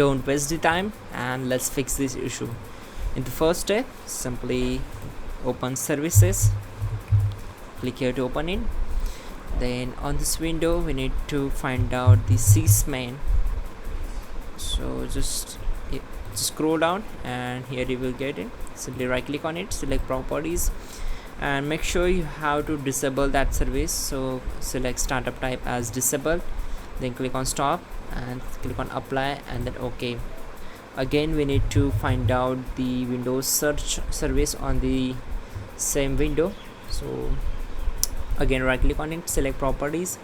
don't waste the time, and let's fix this issue. In the first step, simply open services, click here to open it. Then on this window we need to find out the sysmain. So just scroll down and here you will get it. Simply right click on it, select properties, and make sure you have to disable that service. So select startup type as disabled, then click on stop and click on apply and then OK. Again we need to find out the Windows search service on the same window. So again right click on it, select properties,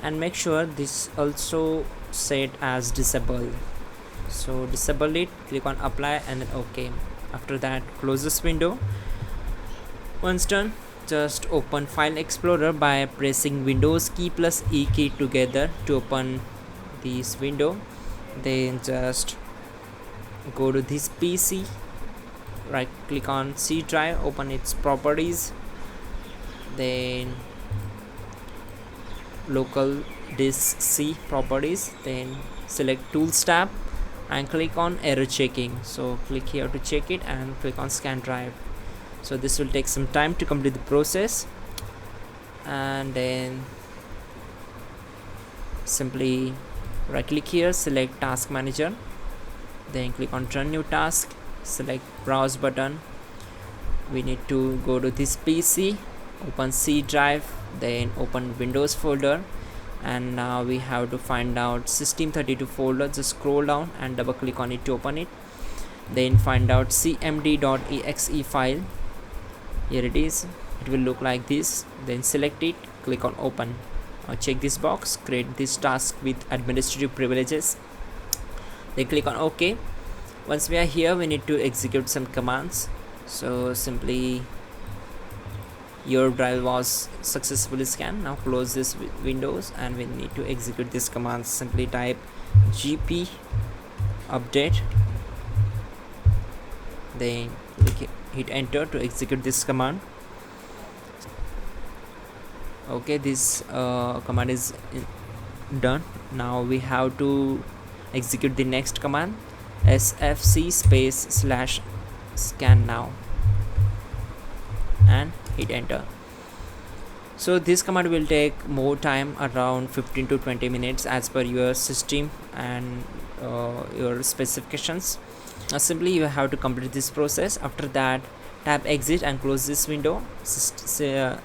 and make sure this also set as disabled. So disable it, click on apply and then OK. After that close this window. Once done, just open File Explorer by pressing Windows key plus E key together to open this window. Then just go to this PC, right click on C drive, open its properties, then local disk C properties, then select Tools tab and click on error checking. So click here to check it and click on scan drive. So this will take some time to complete the process, and then simply right click here, select task manager, then click on run new task, select browse button. We need to go to this PC, open C drive, then open Windows folder, and now we have to find out system32 folder. Just scroll down and double click on it to open it, then find out cmd.exe file. Here it is, it will look like this. Then select it, click on open. Check this box, create this task with administrative privileges, then click on OK. Once we are here, we need to execute some commands. So simply your drive was successfully scanned. Now close this windows and we need to execute this command. Simply type gp update, then hit enter to execute this command. Okay, this command is done. Now we have to execute the next command, sfc space /scan now, and hit enter. So this command will take more time, around 15 to 20 minutes as per your system and your specifications. Simply you have to complete this process. After that, tap exit and close this window.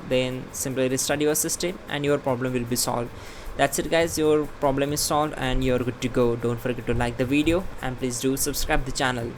Then simply restart your system and your problem will be solved. That's it guys, your problem is solved and you're good to go. Don't forget to like the video and please do subscribe the channel.